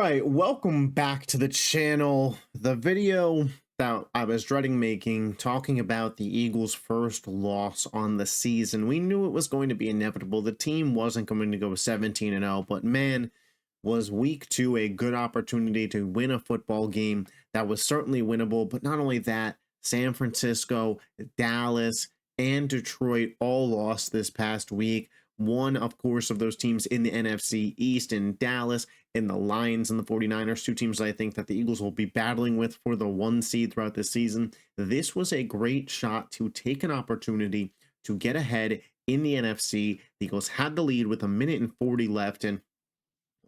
right, welcome back to the channel. The video that I was dreading making, talking about the Eagles' first loss on the season. We knew it was going to be inevitable. The team wasn't going to go 17-0, but man, was week 2 a good opportunity to win a football game that was certainly winnable. But not only that, San Francisco, Dallas, and Detroit all lost this past week. One, of course, of those teams in the NFC East in Dallas, and the Lions and the 49ers, two teams I think that the Eagles will be battling with for the 1 seed throughout this season. This was a great shot to take an opportunity to get ahead in the NFC. The Eagles had the lead with 1:40 left, and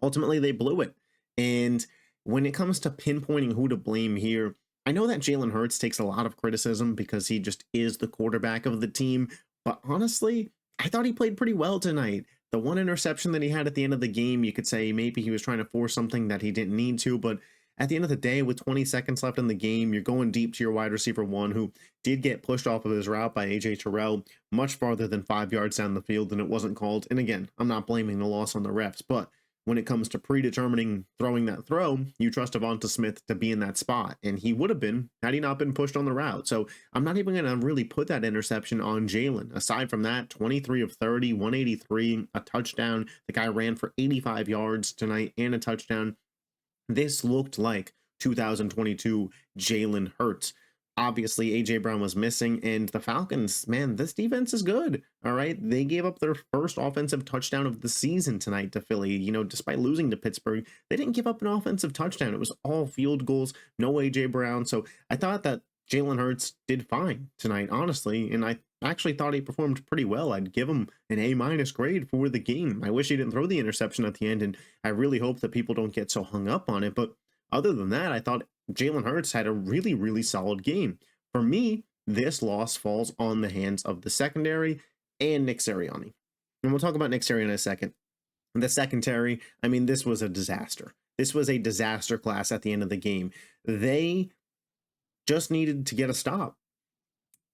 ultimately they blew it. And when it comes to pinpointing who to blame here, I know that Jalen Hurts takes a lot of criticism because he just is the quarterback of the team, but honestly, I thought he played pretty well tonight. The one interception that he had at the end of the game, you could say maybe he was trying to force something that he didn't need to, but at the end of the day, with 20 seconds left in the game, you're going deep to your wide receiver one, who did get pushed off of his route by A.J. Terrell much farther than 5 yards down the field, and it wasn't called. And again, I'm not blaming the loss on the refs, but when it comes to predetermining throwing that throw, you trust Devonta Smith to be in that spot, and he would have been had he not been pushed on the route. So I'm not even going to really put that interception on Jalen. Aside from that, 23 of 30, 183, a touchdown. The guy ran for 85 yards tonight and a touchdown. This looked like 2022 Jalen Hurts. Obviously, A.J. Brown was missing, and the Falcons, man, this defense is good, all right? They gave up their first offensive touchdown of the season tonight to Philly. You know, despite losing to Pittsburgh, they didn't give up an offensive touchdown. It was all field goals, no A.J. Brown. So I thought that Jalen Hurts did fine tonight, honestly, and I actually thought he performed pretty well. I'd give him an A- grade for the game. I wish he didn't throw the interception at the end, and I really hope that people don't get so hung up on it, but other than that, I thought Jalen Hurts had a really, really solid game. For me, this loss falls on the hands of the secondary and Nick Sirianni. And we'll talk about Nick Sirianni in a second. The secondary, I mean, this was a disaster. This was a disaster class at the end of the game. They just needed to get a stop.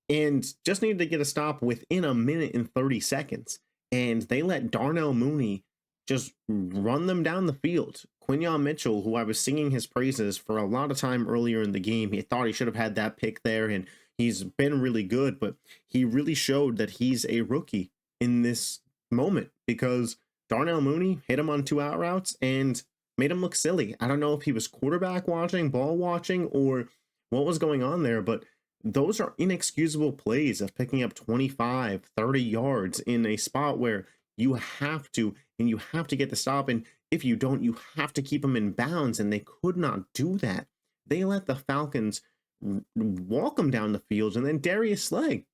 And just needed to get a stop within 1:30 seconds. And they let Darnell Mooney just run them down the field. Quinyon Mitchell, who I was singing his praises for a lot of time earlier in the game, he thought he should have had that pick there, and he's been really good, but he really showed that he's a rookie in this moment because Darnell Mooney hit him on 2 out routes and made him look silly. I don't know if he was quarterback watching, ball watching, or what was going on there, but those are inexcusable plays of picking up 25, 30 yards in a spot where you have to get the stop, and if you don't, you have to keep them in bounds, and they could not do that. They let the Falcons walk them down the field, and then Darius Slay,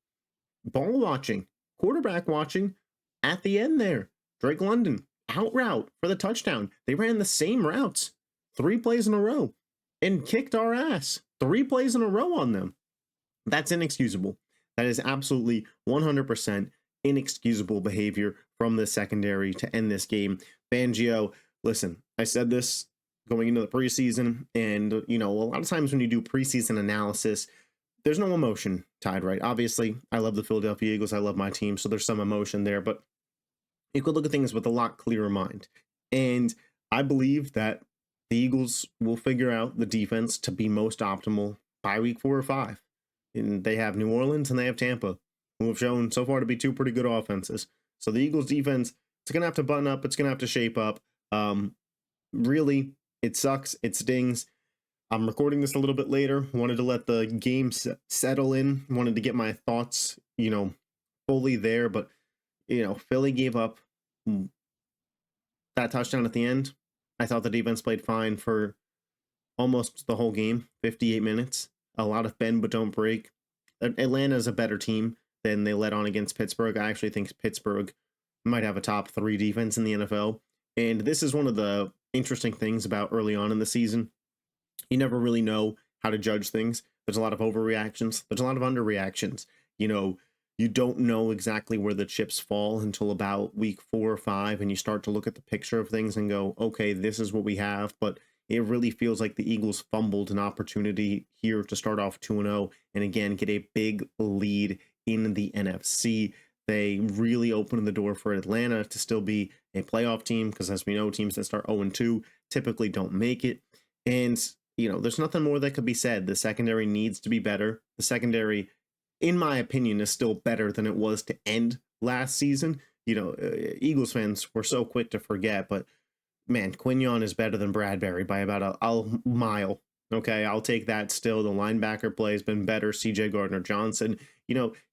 ball watching, quarterback watching, at the end there, Drake London, out route for the touchdown. They ran the same routes 3 plays in a row and kicked our ass 3 plays in a row on them. That's inexcusable. That is absolutely 100% inexcusable behavior from the secondary to end this game. Fangio, listen, I said this going into the preseason, and you know, a lot of times when you do preseason analysis, there's no emotion tied, right? Obviously, I love the Philadelphia Eagles. I love my team, so there's some emotion there, but you could look at things with a lot clearer mind. And I believe that the Eagles will figure out the defense to be most optimal by week 4 or 5. And they have New Orleans and they have Tampa, who have shown so far to be 2 pretty good offenses. So the Eagles defense, it's going to have to button up. It's going to have to shape up. Really, it sucks. It stings. I'm recording this a little bit later. Wanted to let the game settle in. Wanted to get my thoughts, fully there. But, Philly gave up that touchdown at the end. I thought the defense played fine for almost the whole game, 58 minutes. A lot of bend but don't break. Atlanta is a better team than they let on against Pittsburgh. I actually think Pittsburgh might have a top 3 defense in the NFL. And this is one of the interesting things about early on in the season. You never really know how to judge things. There's a lot of overreactions. There's a lot of underreactions. You don't know exactly where the chips fall until about week 4 or 5, and you start to look at the picture of things and go, okay, this is what we have. But it really feels like the Eagles fumbled an opportunity here to start off 2-0 and again get a big lead in the NFC. They really opened the door for Atlanta to still be a playoff team because, as we know, teams that start 0-2, typically don't make it. And, there's nothing more that could be said. The secondary needs to be better. The secondary, in my opinion, is still better than it was to end last season. Eagles fans were so quick to forget, but man, Quignon is better than Bradbury by about a mile. Okay, I'll take that still. The linebacker play has been better. CJ Gardner-Johnson,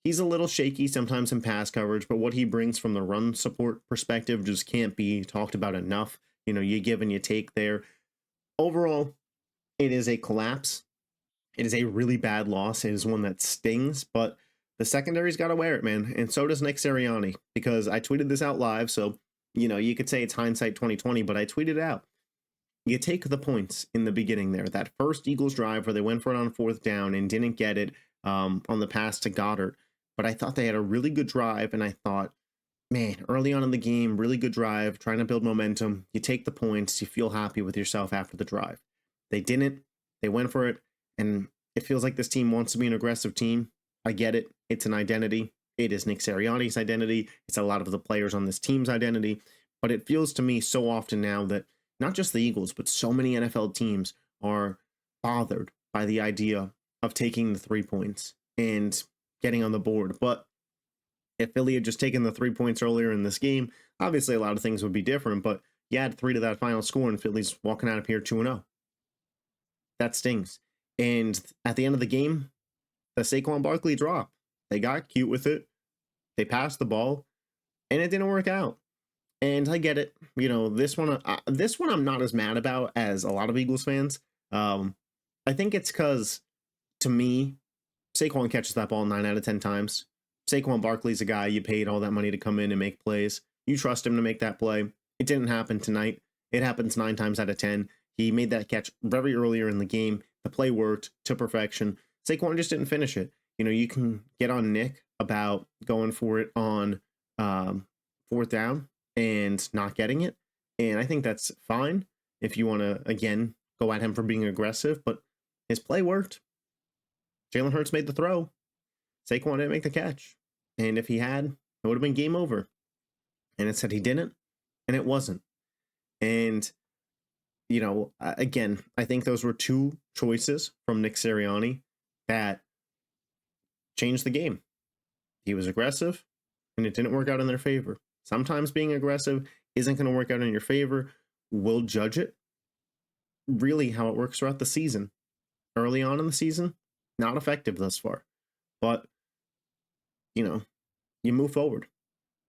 he's a little shaky sometimes in pass coverage, but what he brings from the run support perspective just can't be talked about enough. You give and you take there. Overall, it is a collapse. It is a really bad loss. It is one that stings, but the secondary's got to wear it, man. And so does Nick Sirianni, because I tweeted this out live. So, you could say it's hindsight 2020, but I tweeted out. You take the points in the beginning there. That first Eagles drive where they went for it on 4th down and didn't get it on the pass to Goddard. But I thought they had a really good drive, and I thought, man, early on in the game, really good drive, trying to build momentum. You take the points, you feel happy with yourself after the drive. They didn't. They went for it, and it feels like this team wants to be an aggressive team. I get it. It's an identity. It is Nick Sirianni's identity. It's a lot of the players on this team's identity. But it feels to me so often now that not just the Eagles, but so many NFL teams are bothered by the idea of taking the 3 points and getting on the board. But if Philly had just taken the 3 points earlier in this game, obviously a lot of things would be different, but you add 3 to that final score and Philly's walking out of here 2-0. That stings. And at the end of the game, the Saquon Barkley drop. They got cute with it. They passed the ball, and it didn't work out. And I get it. This one I'm not as mad about as a lot of Eagles fans. I think it's because, to me, Saquon catches that ball 9 out of 10 times. Saquon Barkley's a guy you paid all that money to come in and make plays. You trust him to make that play. It didn't happen tonight. It happens 9 times out of 10. He made that catch very earlier in the game. The play worked to perfection. Saquon just didn't finish it. You can get on Nick about going for it on 4th down and not getting it. And I think that's fine if you want to, again, go at him for being aggressive. But his play worked. Jalen Hurts made the throw. Saquon didn't make the catch. And if he had, it would have been game over. And it said he didn't, and it wasn't. And, again, I think those were 2 choices from Nick Sirianni that changed the game. He was aggressive, and it didn't work out in their favor. Sometimes being aggressive isn't going to work out in your favor. We'll judge it really how it works throughout the season. Early on in the season, not effective thus far. But, you move forward.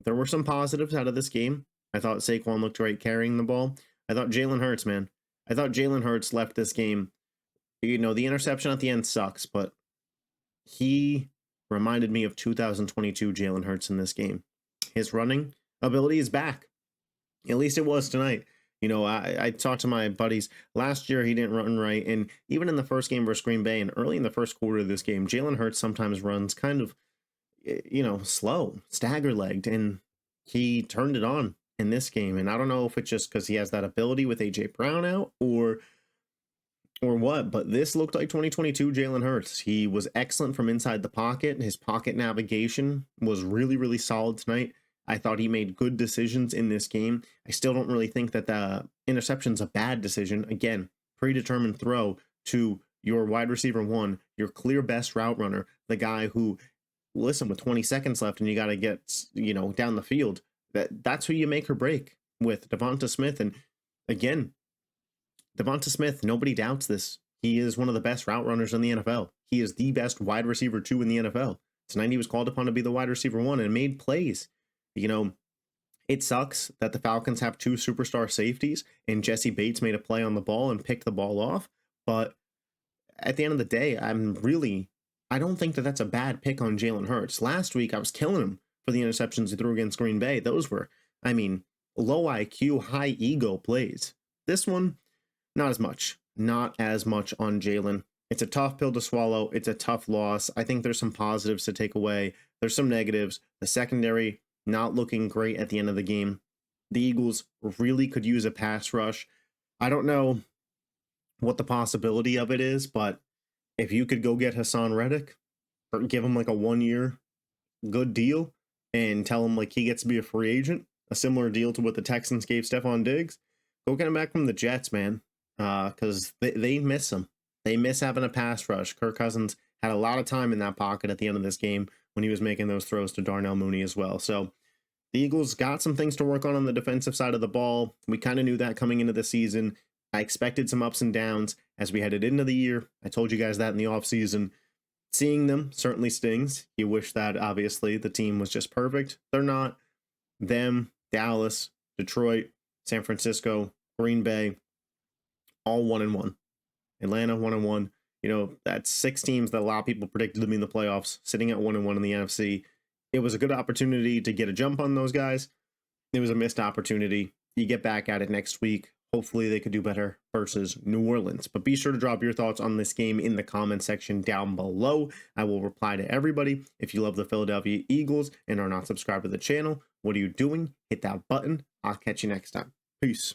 There were some positives out of this game. I thought Saquon looked great carrying the ball. I thought Jalen Hurts, man. I thought Jalen Hurts left this game. The interception at the end sucks, but he reminded me of 2022 Jalen Hurts in this game. His running ability is back. At least it was tonight. I talked to my buddies. Last year, he didn't run right. And even in the first game versus Green Bay and early in the first quarter of this game, Jalen Hurts sometimes runs kind of, slow, stagger-legged. And he turned it on in this game. And I don't know if it's just because he has that ability with A.J. Brown out or what, but this looked like 2022 Jalen Hurts. He was excellent from inside the pocket. His pocket navigation was really, really solid tonight. I thought he made good decisions in this game. I still don't really think that the interception's a bad decision. Again, predetermined throw to your wide receiver 1, your clear best route runner, the guy who, listen, with 20 seconds left and you got to get, down the field, that's who you make or break with Devonta Smith. And again, Devonta Smith, nobody doubts this. He is one of the best route runners in the NFL. He is the best wide receiver 2 in the NFL. Tonight he was called upon to be the wide receiver 1 and made plays. It sucks that the Falcons have 2 superstar safeties and Jesse Bates made a play on the ball and picked the ball off. But at the end of the day, I don't think that that's a bad pick on Jalen Hurts. Last week, I was killing him for the interceptions he threw against Green Bay. Those were, low IQ, high ego plays. This one, not as much. Not as much on Jalen. It's a tough pill to swallow. It's a tough loss. I think there's some positives to take away. There's some negatives. The secondary not looking great at the end of the game. The Eagles really could use a pass rush. I don't know what the possibility of it is, but if you could go get Hassan Reddick or give him like a 1-year good deal and tell him like he gets to be a free agent, a similar deal to what the Texans gave Stephon Diggs, Go get him back from the Jets, man, because they miss him. They miss having a pass rush. Kirk Cousins had a lot of time in that pocket at the end of this game when he was making those throws to Darnell Mooney as well. So the Eagles got some things to work on the defensive side of the ball. We kind of knew that coming into the season. I expected some ups and downs as we headed into the year. I told you guys that in the offseason. Seeing them certainly stings. You wish that, obviously, the team was just perfect. They're not. Them, Dallas, Detroit, San Francisco, Green Bay, all 1-1. Atlanta 1-1. You know, that's 6 teams that a lot of people predicted to be in the playoffs, sitting at 1-1 in the NFC. It was a good opportunity to get a jump on those guys. It was a missed opportunity. You get back at it next week. Hopefully they could do better versus New Orleans. But be sure to drop your thoughts on this game in the comment section down below. I will reply to everybody. If you love the Philadelphia Eagles and are not subscribed to the channel, what are you doing? Hit that button. I'll catch you next time. Peace.